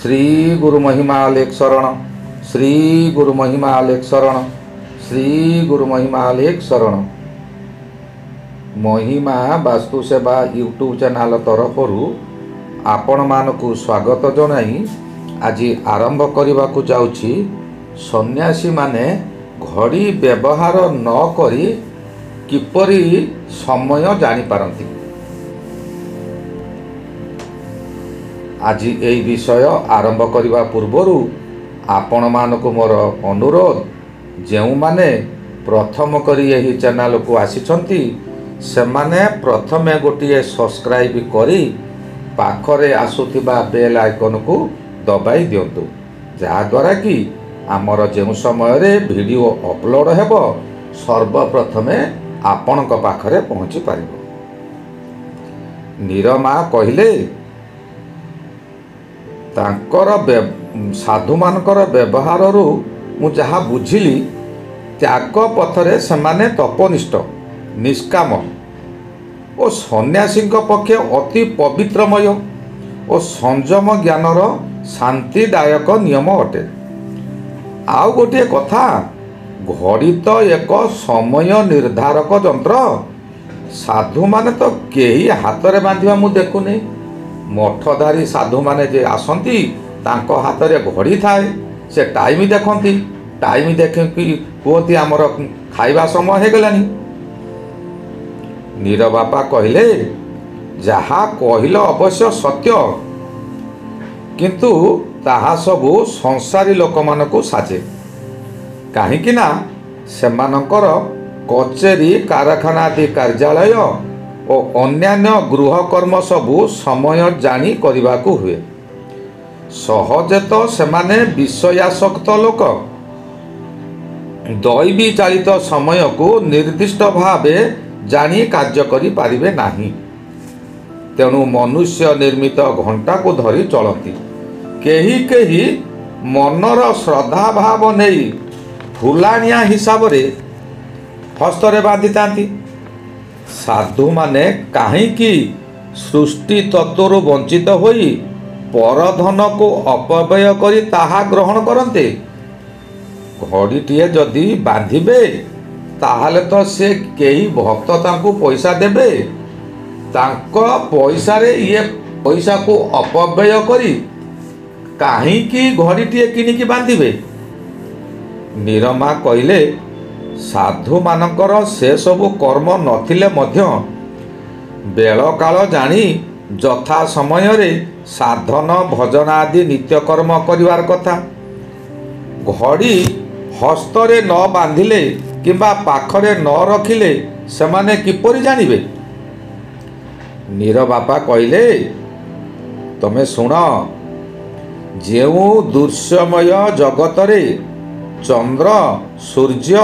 श्री गुरु महिमा लेख शरण, श्री गुरु महिमा लेख शरण, श्री गुरु महिमा लेख शरण। महिमा वास्तु सेवा यूट्यूब चैनल तरफर आपण मानकु स्वागत जनाई आज आरंभ करने को जाउछि। सन्यासी माने घड़ी व्यवहार न करी किपरि समय जानी पारंती। आज यही विषय आरंभ करने पूर्वरु आपण मानकु मोर अनुरोध, जेउ माने प्रथम करी यही चैनल को आसीछंती सेमाने प्रथमे गोटिए सब्सक्राइब करी पाखरे आसुथिबा बेल आइकन को दबाई दियंतु, जहा द्वारा कि आमर जेउ समय रे वीडियो अपलोड हेबो सर्वप्रथमे आपणक पाखरे पहुँची पारिबो। नीरमा कहिले तांकर साधु मानकर व्यवहार रु मु जहा बुझिली, त्याग पथरे सेमाने तपनिष्ठ निष्काम और सन्यासी पक्षे अति पवित्रमय और संयम ज्ञानर शांतिदायक नियम अटे। आउ गोटे कथा, घड़ी तो एक समय निर्धारक यंत्र। साधु माने तो केही हाथ रे बांधिबा मु देखुनी। मठधारी साधु माने जे आसंती तांको हाथ रे घड़ी थाए, से टाइम देखंती, टाइम देखि कहती आमर खाइबा समय हो गलानी। नीर बापा कहले, जहा कहिल अवश्य सत्य, किंतु ताहा सबु संसारी लोक मानकु साजे। काहेकि ना सेमानकर कचेरी कारखाना आदि कार्यालय और अन्यान्य गृह कर्म सबु समय जानी करबाकू हुए। सहजे तो सेमाने विषयासक्त लोक दैवी चालित समय को निर्दिष्ट भावे जानी कार्य करि पारिबे नाही। तेणु मनुष्य निर्मित घंटा को धरी चलती। केही केही मनर श्रद्धा भाव नहीं फुलाणिया हिसाब रे हस्तरे बांधि तांती। साधु माने काहींकि सृष्टि तत्वर वंचित होई परधन को अपव्यय करी ताहा ग्रहण करते। घड़ीटीए जदि बांधिबे ताहले तो से केही भक्त तांकु पैसा देबे, तांको पैसा रे ये पैसा को अपव्यय करी काहींकि घड़ीटीए किनिकी बांधिबे। नीरमा कहले, साधु मानकर से सबु कर्म नथिले मध्य बेल काल जानी यथा समय रे साधन भजन आदि नित्य कर्म करिवार कथा। घड़ी हस्तरे न बांधिले किंबा पाखरे न रखिले सेमाने किपरि जानिबे। नीर बापा कहले, तमे सुन, जेउ दृश्यमय जगतरे चंद्र सूर्य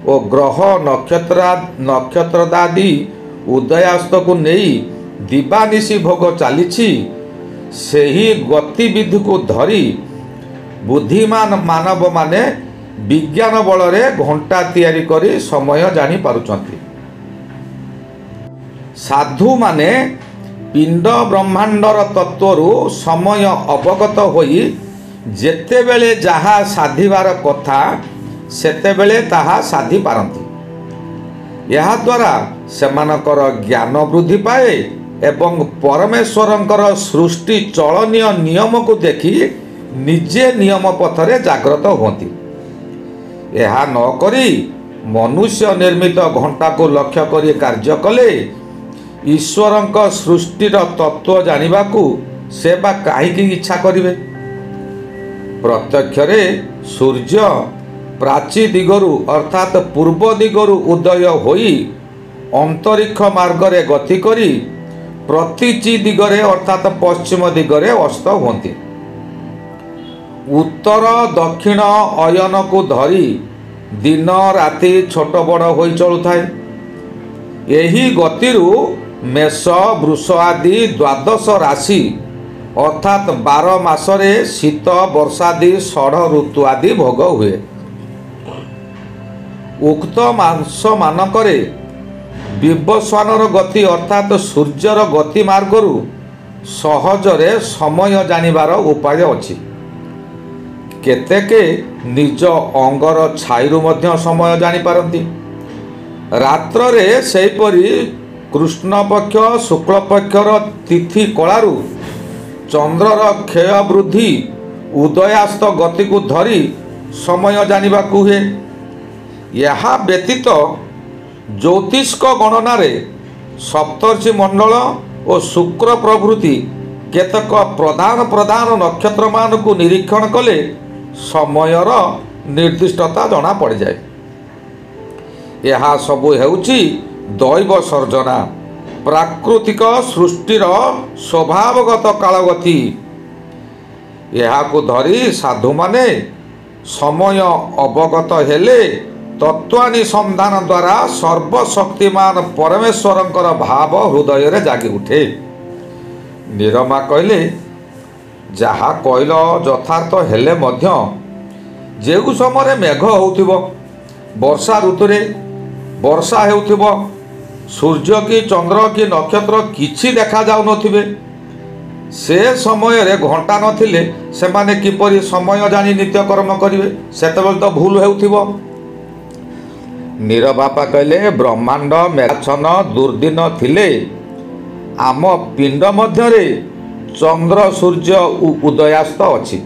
और ग्रह नक्षत्रदादि उदयास्त को नहीं दिवानिशी भोग चलीछि, सेही गतिविधि को धरी बुद्धिमान मानव माने विज्ञान बल रे घंटा तैयारी करी समय जानी पारुचंती। साधु माने पिंड ब्रह्मांडर तत्वरु समय अवगत होई जेतेबेले जहा साधिबार कथा सेतेबेले ताहा साधि पारंती। यहा द्वारा सेमानकर ज्ञान वृद्धि पाए एवं परमेश्वरंकर सृष्टि चलनीय नियम को देखि निजे नियम पथरे जागृत होती। यहा न करी मनुष्य निर्मित घंटा को लक्ष्य करी कार्य कले ईश्वरंक सृष्टिर तत्व जानिबाकू से बा काहीकि इच्छा करिवे। प्रत्यक्षरे सूर्य प्राची दिगरु अर्थात पूर्व दिगरु उदय होई अंतरिक्ष मार्गरे गति करी प्रतीची दिगरे अर्थात पश्चिम दिगरे अस्त होती। उत्तर दक्षिण अयन को धरी दिन राति छोट बड़ होई चलुथाए। यही गतिरु मेष वृष आदि द्वादश राशि अर्थात 12 मासरे शीत वर्षादि 6 ऋतु आदि भोग हुए। उक्त मास मानकरे विवस्वानर गति अर्थात सूर्यर गति मार्गरु ସହଜରେ ସମୟ ଜାଣିବାର ଉପାୟ ଅଛି। କେତେକେ ନିଜ ଅଙ୍ଗର ଛାଇରୁ ମଧ୍ୟ ସମୟ ଜାଣିପାରନ୍ତି। ରାତ୍ରରେ ସେହିପରି କୃଷ୍ଣପକ୍ଷ ଶୁକ୍ଳପକ୍ଷର ତିଥି କଳାରୁ ଚନ୍ଦ୍ରର କ୍ଷୟ ବୃଦ୍ଧି ଉଦୟାସ୍ତ ଗତିକୁ ଧରି ସମୟ ଜାଣିବାକୁ ହୁଏ। ଏହା ବ୍ୟତୀତ ଜ୍ୟୋତିଷ୍କ ଗଣନାରେ ସପ୍ତର୍ଷି ମଣ୍ଡଳ ଓ ଶୁକ୍ର ପ୍ରଭୃତି କେତେକ ପ୍ରଧାନ ନକ୍ଷତ୍ରମାନଙ୍କୁ ନିରୀକ୍ଷଣ କଲେ ସମୟର ନିର୍ଦ୍ଦିଷ୍ଟତା ଜଣାପଡ଼ିଯାଏ। ଏହା ସବୁ ହେଉଛି ଦୈବ ସର୍ଜନା, ପ୍ରାକୃତିକ ସୃଷ୍ଟିର ସ୍ୱଭାବଗତ କାଳଗତି। ଏହାକୁ ଧରି ସାଧୁମାନେ ସମୟ ଅବଗତ ହେଲେ ତତ୍ତ୍ୱାନୁସନ୍ଧାନ ଦ୍ୱାରା ସର୍ବଶକ୍ତିମାନ ପରମେଶ୍ୱରଙ୍କର ଭାବ ହୃଦୟରେ ଜାଗି ଉଠେ। ନିରମା କହିଲେ, ଯାହା କହିଲ ଯଥାର୍ଥ ହେଲେ ମଧ୍ୟ ଯେଉଁ ସମୟରେ ମେଘ ହେଉଥିବ, ବର୍ଷା ଋତୁରେ ବର୍ଷା ହେଉଥିବ, ସୂର୍ଯ୍ୟ କି ଚନ୍ଦ୍ର କି ନକ୍ଷତ୍ର କିଛି ଦେଖାଯାଉନଥିବେ, ସେ ସମୟରେ ଘଣ୍ଟା ନଥିଲେ ସେମାନେ କିପରି ସମୟ ଜାଣି ନିତ୍ୟକର୍ମ କରିବେ? ସେତେବେଳେ ତ ଭୁଲ ହେଉଥିବ। ନିରବାପା କହିଲେ, ବ୍ରହ୍ମାଣ୍ଡ ମେଘାଚ୍ଛନ୍ନ ଦୁର୍ଦିନ ଥିଲେ ଆମ ପିଣ୍ଡ ମଧ୍ୟରେ ଚନ୍ଦ୍ର ସୂର୍ଯ୍ୟ ଉଦୟାସ୍ତ ଅଛି।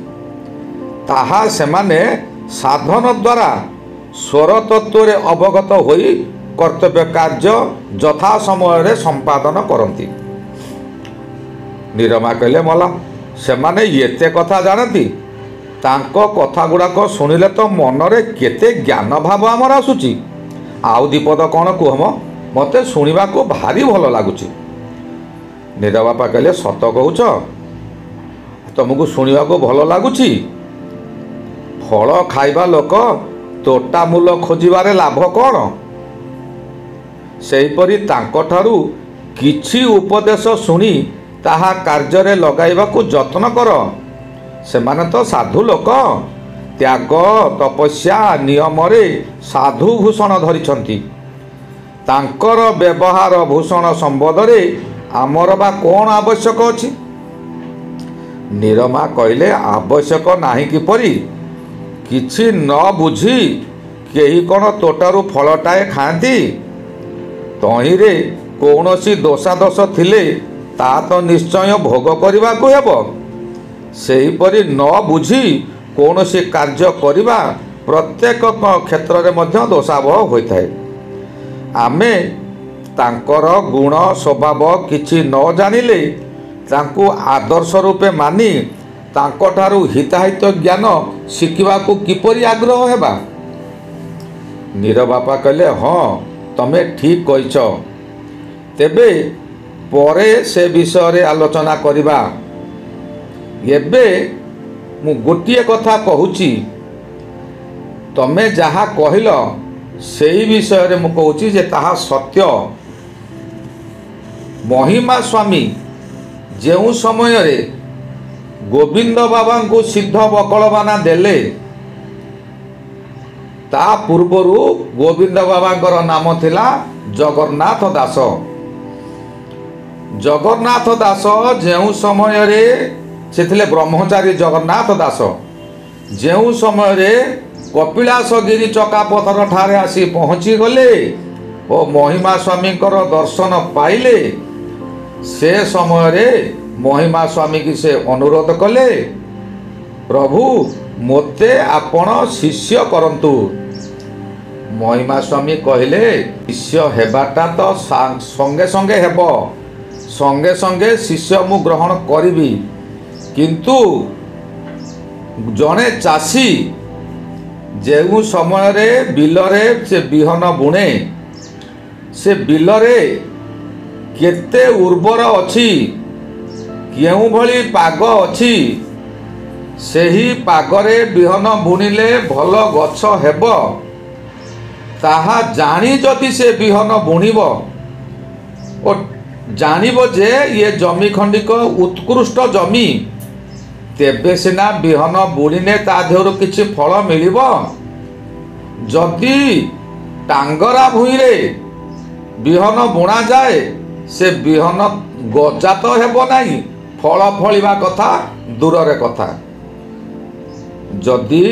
ତାହା ସେମାନେ ସାଧନ ଦ୍ୱାରା ସ୍ୱର ତତ୍ତ୍ୱରେ ଅବଗତ ହୋଇ କର୍ତ୍ତବ୍ୟ କାର୍ଯ୍ୟ ଯଥା ସମୟରେ ସମ୍ପାଦନ କରନ୍ତି। ନିରମା କହିଲେ, ମଲା, ସେମାନେ ଏତେ କଥା ଜାଣନ୍ତି? ତାଙ୍କ କଥା ଗୁଡ଼ାକ ଶୁଣିଲେ ତ ମନରେ କେତେ ଜ୍ଞାନ ଭାବ ଆମର ଆସୁଛି। ଆଉ ଦିପଦ କ'ଣ କୁହ ମ, ମୋତେ ଶୁଣିବାକୁ ଭାରି ଭଲ ଲାଗୁଛି। ନିରବାପା କହିଲେ, ସତ କହୁଛ? ତୁମକୁ ଶୁଣିବାକୁ ଭଲ ଲାଗୁଛି? ଫଳ ଖାଇବା ଲୋକ ତୋଟା ମୂଲ ଖୋଜିବାରେ ଲାଭ କ'ଣ? ସେହିପରି ତାଙ୍କଠାରୁ କିଛି ଉପଦେଶ ଶୁଣି ତାହା କାର୍ଯ୍ୟରେ ଲଗାଇବାକୁ ଯତ୍ନ କର। ସେମାନେ ତ ସାଧୁ ଲୋକ, ତ୍ୟାଗ ତପସ୍ୟା ନିୟମରେ ସାଧୁ ଭୂଷଣ ଧରିଛନ୍ତି। ତାଙ୍କର ବ୍ୟବହାର ଭୂଷଣ ସମ୍ବନ୍ଧରେ ଆମର ବା କ'ଣ ଆବଶ୍ୟକ ଅଛି? ନିରମା କହିଲେ, ଆବଶ୍ୟକ ନାହିଁ କିପରି? କିଛି ନ ବୁଝି କେହି କ'ଣ ତୋଟାରୁ ଫଳଟାଏ ଖାଆନ୍ତି? ତହିଁରେ କୌଣସି ଦୋଷାଦୋଷ ଥିଲେ ତାହା ତ ନିଶ୍ଚୟ ଭୋଗ କରିବାକୁ ହେବ। ସେହିପରି ନ ବୁଝି କୌଣସି କାର୍ଯ୍ୟ କରିବା ପ୍ରତ୍ୟେକ କ୍ଷେତ୍ରରେ ମଧ୍ୟ ଦୋଷାବହ ହୋଇଥାଏ। ଆମେ ତାଙ୍କର ଗୁଣ ସ୍ୱଭାବ କିଛି ନ ଜାଣିଲେ ତାଙ୍କୁ ଆଦର୍ଶ ରୂପେ ମାନି ତାଙ୍କଠାରୁ ହିତାହିତ ଜ୍ଞାନ ଶିଖିବାକୁ କିପରି ଆଗ୍ରହ ହେବା? ନିରବାପା କହିଲେ, ହଁ, ତମେ ଠିକ୍ କହିଛ। ତେବେ ପରେ ସେ ବିଷୟରେ ଆଲୋଚନା କରିବା। ଏବେ ମୁଁ ଗୋଟିଏ କଥା କହୁଛି, ତମେ ଯାହା କହିଲ ସେହି ବିଷୟରେ ମୁଁ କହୁଛି ଯେ ତାହା ସତ୍ୟ। ମହିମା ସ୍ୱାମୀ ଯେଉଁ ସମୟରେ ଗୋବିନ୍ଦ ବାବାଙ୍କୁ ସିଦ୍ଧ ବକଳବାନା ଦେଲେ, ତା ପୂର୍ବରୁ ଗୋବିନ୍ଦ ବାବାଙ୍କର ନାମ ଥିଲା ଜଗନ୍ନାଥ ଦାସ। ଜଗନ୍ନାଥ ଦାସ ଯେଉଁ ସମୟରେ ସେ ଥିଲେ ବ୍ରହ୍ମଚାରୀ ଜଗନ୍ନାଥ ଦାସ, ଯେଉଁ ସମୟରେ କପିଳାସଗିରି ଚକାପଥର ଠାରେ ଆସି ପହଞ୍ଚିଗଲେ ଓ ମହିମା ସ୍ୱାମୀଙ୍କର ଦର୍ଶନ ପାଇଲେ, ସେ ସମୟରେ ମହିମା ସ୍ୱାମୀକି ସେ ଅନୁରୋଧ କଲେ, ପ୍ରଭୁ ମୋତେ ଆପଣ ଶିଷ୍ୟ କରନ୍ତୁ। ମହିମା ସ୍ୱାମୀ କହିଲେ, ଶିଷ୍ୟ ହେବାଟା ତ ସଙ୍ଗେ ସଙ୍ଗେ ହେବ, ସଙ୍ଗେ ସଙ୍ଗେ ଶିଷ୍ୟ ମୁଁ ଗ୍ରହଣ କରିବି, କିନ୍ତୁ ଜଣେ ଚାଷୀ ଯେଉଁ ସମୟରେ ବିଲରେ ସେ ବିହନ ବୁଣେ, ସେ ବିଲରେ କେତେ ଉର୍ବର ଅଛି, କେଉଁଭଳି ପାଗ ଅଛି, ସେହି ପାଗରେ ବିହନ ବୁଣିଲେ ଭଲ ଗଛ ହେବ, ତାହା ଜାଣି ଯଦି ସେ ବିହନ ବୁଣିବ ଓ ଜାଣିବ ଯେ ଇଏ ଜମି ଖଣ୍ଡିକ ଉତ୍କୃଷ୍ଟ ଜମି, ତେବେ ସିନା ବିହନ ବୁଣିଲେ ତା ଦେହରୁ କିଛି ଫଳ ମିଳିବ। ଯଦି ଟାଙ୍ଗରା ଭୂଇଁରେ ବିହନ ବୁଣାଯାଏ, ସେ ବିହନ ଗଜା ତ ହେବ ନାହିଁ, ଫଳ ଫଳିବା କଥା ଦୂରରେ କଥା। ଯଦି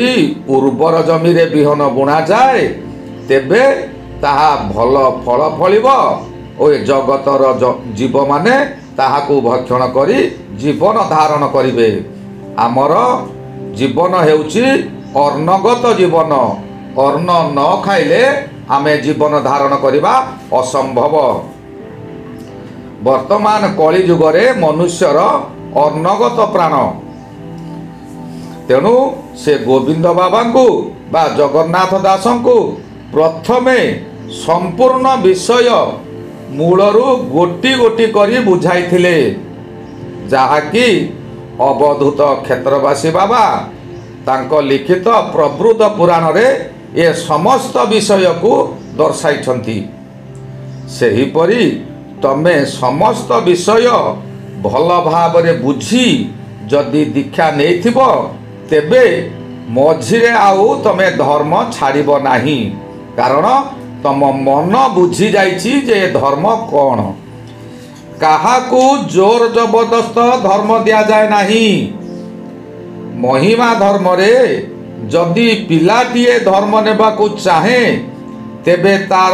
ଉର୍ବର ଜମିରେ ବିହନ ବୁଣାଯାଏ ତେବେ ତାହା ଭଲ ଫଳ ଫଳିବ ଓ ଏ ଜଗତର ଜୀବମାନେ ତାହାକୁ ଭକ୍ଷଣ କରି ଜୀବନ ଧାରଣ କରିବେ। ଆମର ଜୀବନ ହେଉଛି ଅନ୍ନଗତ ଜୀବନ। ଅନ୍ନ ନ ଖାଇଲେ ଆମେ ଜୀବନ ଧାରଣ କରିବା ଅସମ୍ଭବ। ବର୍ତ୍ତମାନ କଳି ଯୁଗରେ ମନୁଷ୍ୟର ଅନ୍ନଗତ ପ୍ରାଣ। ତେଣୁ ସେ ଗୋବିନ୍ଦ ବାବାଙ୍କୁ ବା ଜଗନ୍ନାଥ ଦାସଙ୍କୁ ପ୍ରଥମେ ସମ୍ପୂର୍ଣ୍ଣ ବିଷୟ ମୂଳରୁ ଗୋଟି ଗୋଟି କରି ବୁଝାଇଥିଲେ, ଯାହାକି ଅବଧୂତ କ୍ଷେତ୍ରବାସୀ ବାବା ତାଙ୍କ ଲିଖିତ ପ୍ରବୃତ ପୁରାଣରେ ଏ ସମସ୍ତ ବିଷୟକୁ ଦର୍ଶାଇଛନ୍ତି। ସେହିପରି ତମେ ସମସ୍ତ ବିଷୟ ଭଲ ଭାବରେ ବୁଝି ଯଦି ଦୀକ୍ଷା ନେଇଥିବ ତେବେ ମଝିରେ ଆଉ ତମେ ଧର୍ମ ଛାଡ଼ିବ ନାହିଁ, କାରଣ ତମ ମନ ବୁଝି ଯାଇଛି ଯେ ଧର୍ମ କ'ଣ। କାହାକୁ ଜୋର ଜବରଦସ୍ତ ଧର୍ମ ଦିଆଯାଏ ନାହିଁ। ମହିମା ଧର୍ମରେ ଯଦି ପିଲାଟିଏ ଧର୍ମ ନେବାକୁ ଚାହେଁ ତେବେ ତାର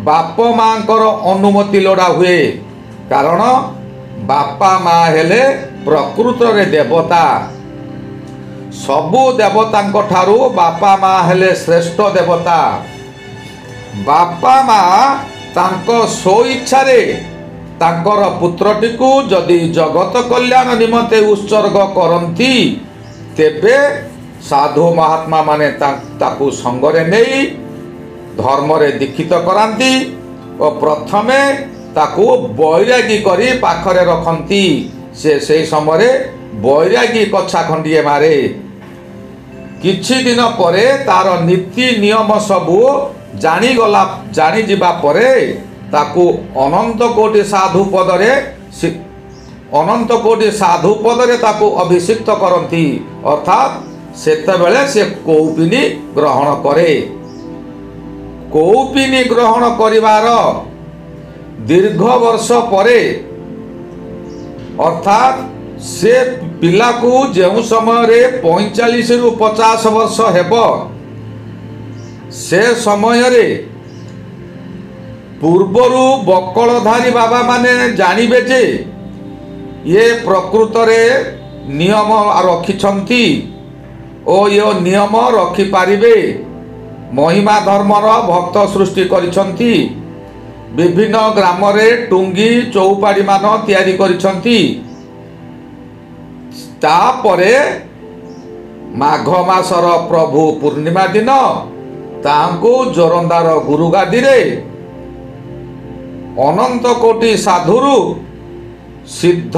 ବାପ ମାଙ୍କର ଅନୁମତି ଲୋଡ଼ା ହୁଏ, କାରଣ ବାପା ମା ହେଲେ ପ୍ରକୃତରେ ଦେବତା। ସବୁ ଦେବତାଙ୍କ ଠାରୁ ବାପା ମା ହେଲେ ଶ୍ରେଷ୍ଠ ଦେବତା। ବାପା ମା ତାଙ୍କ ସ୍ୱଇଚ୍ଛାରେ ତାଙ୍କର ପୁତ୍ରଟିକୁ ଯଦି ଜଗତ କଲ୍ୟାଣ ନିମନ୍ତେ ଉତ୍ସର୍ଗ କରନ୍ତି ତେବେ ସାଧୁ ମହାତ୍ମା ମାନେ ତାକୁ ସଙ୍ଗରେ ନେଇ ଧର୍ମରେ ଦୀକ୍ଷିତ କରାନ୍ତି ଓ ପ୍ରଥମେ ତାକୁ ବୈରାଗୀ କରି ପାଖରେ ରଖନ୍ତି। ସେ ସେହି ସମୟରେ ବୈରାଗୀ କଛା ଖଣ୍ଡିଏ ମାରେ। କିଛି ଦିନ ପରେ ତାର ନୀତି ନିୟମ ସବୁ ଜାଣିଯିବା ପରେ ତାକୁ ଅନନ୍ତ କୋଟି ସାଧୁ ପଦରେ ତାକୁ ଅଭିଷିକ୍ତ କରନ୍ତି, ଅର୍ଥାତ୍ ସେତେବେଳେ ସେ କୌପିନି ଗ୍ରହଣ କରେ। କୌପିନି ଗ୍ରହଣ କରିବାର ଦୀର୍ଘ ବର୍ଷ ପରେ, ଅର୍ଥାତ୍ ସେ ପିଲାକୁ ଯେଉଁ ସମୟରେ 45ରୁ 50 ବର୍ଷ ହେବ, ସେ ସମୟରେ ପୂର୍ବରୁ ବକଳଧାରୀ ବାବା ମାନେ ଜାଣିବେ ଯେ ଇଏ ପ୍ରକୃତରେ ନିୟମ ରଖିଛନ୍ତି ଓ ଏ ନିୟମ ରଖିପାରିବେ। ମହିମା ଧର୍ମର ଭକ୍ତ ସୃଷ୍ଟି କରିଛନ୍ତି। ବିଭିନ୍ନ ଗ୍ରାମରେ ଟୁଙ୍ଗି ଚଉପାଡ଼ି ମାନ ତିଆରି କରିଛନ୍ତି। ତାପରେ ମାଘ ମାସର ପ୍ରଭୁ ପୂର୍ଣ୍ଣିମା ଦିନ ତାଙ୍କୁ ଜୋରନ୍ଦାର ଗୁରୁଗାଦିରେ ଅନନ୍ତ କୋଟି ସାଧୁରୁ ସିଦ୍ଧ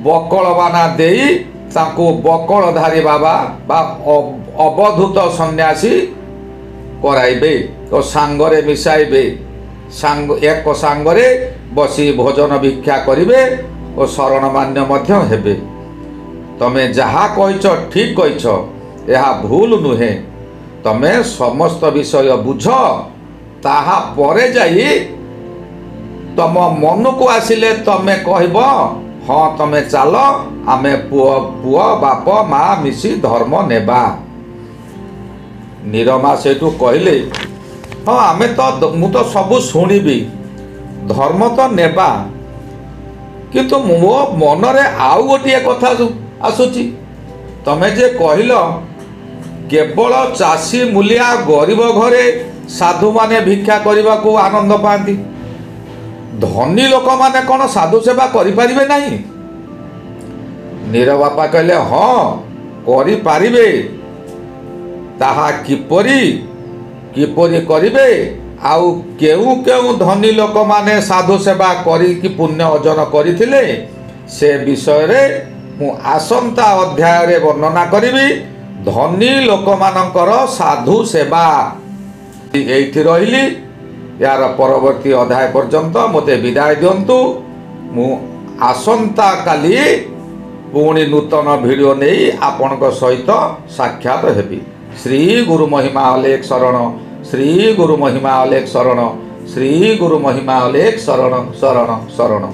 ବକଳବାନା ଦେଇ ତାଙ୍କୁ ବକଳଧାରୀ ବାବା ବା ଅବଧୂତ ସନ୍ନ୍ୟାସୀ କରାଇବେ ଓ ସାଙ୍ଗରେ ମିଶାଇବେ। ଏକ ସାଙ୍ଗରେ ବସି ଭୋଜନ ଭିକ୍ଷା କରିବେ ଓ ଶରଣମାନ୍ୟ ମଧ୍ୟ ହେବେ। ତମେ ଯାହା କହିଛ ଠିକ୍ କହିଛ, ଏହା ଭୁଲ ନୁହେଁ। ତମେ ସମସ୍ତ ବିଷୟ ବୁଝ, ତାହା ପରେ ଯାଇ ତମ ମନକୁ ଆସିଲେ ତମେ କହିବ ହଁ ତମେ ଚାଲ ଆମେ ପୁଅ ବାପ ମା ମିଶି ଧର୍ମ ନେବା। ନିରମା ସେଇଠୁ କହିଲେ ହଁ ମୁଁ ତ ସବୁ ଶୁଣିବି, ଧର୍ମ ତ ନେବା, କିନ୍ତୁ ମୋ ମନରେ ଆଉ ଗୋଟିଏ କଥା ଆସୁଛି। ତମେ ଯେ କହିଲ କେବଳ ଚାଷୀ ମୂଲିଆ ଗରିବ ଘରେ ସାଧୁମାନେ ଭିକ୍ଷା କରିବାକୁ ଆନନ୍ଦ ପାଆନ୍ତି, ଧନୀ ଲୋକମାନେ କ'ଣ ସାଧୁ ସେବା କରିପାରିବେ ନାହିଁ? ନିରବାପା କହିଲେ ହଁ କରିପାରିବେ। ତାହା କିପରି କରିବେ? ଆଉ କେଉଁ କେଉଁ ଧନୀ ଲୋକମାନେ ସାଧୁ ସେବା କରିକି ପୁଣ୍ୟ ଅର୍ଜନ କରିଥିଲେ ସେ ବିଷୟରେ ମୁଁ ଆସନ୍ତା ଅଧ୍ୟାୟରେ ବର୍ଣ୍ଣନା କରିବି। ଧନୀ ଲୋକମାନଙ୍କର ସାଧୁ ସେବା। ଏଇଠି ରହିଲି। यार परवर्ती अध्याय पर्यंत मते विदाय दियंतु। मु आसंता काली पुणी नूतन वीडियो नहीं आपनक सहित साक्षात हेबी। श्री गुरु महिमा अलेख शरण, श्री गुरु महिमा अलेख शरण, श्री गुरु महिमा अलेख शरण शरण शरण।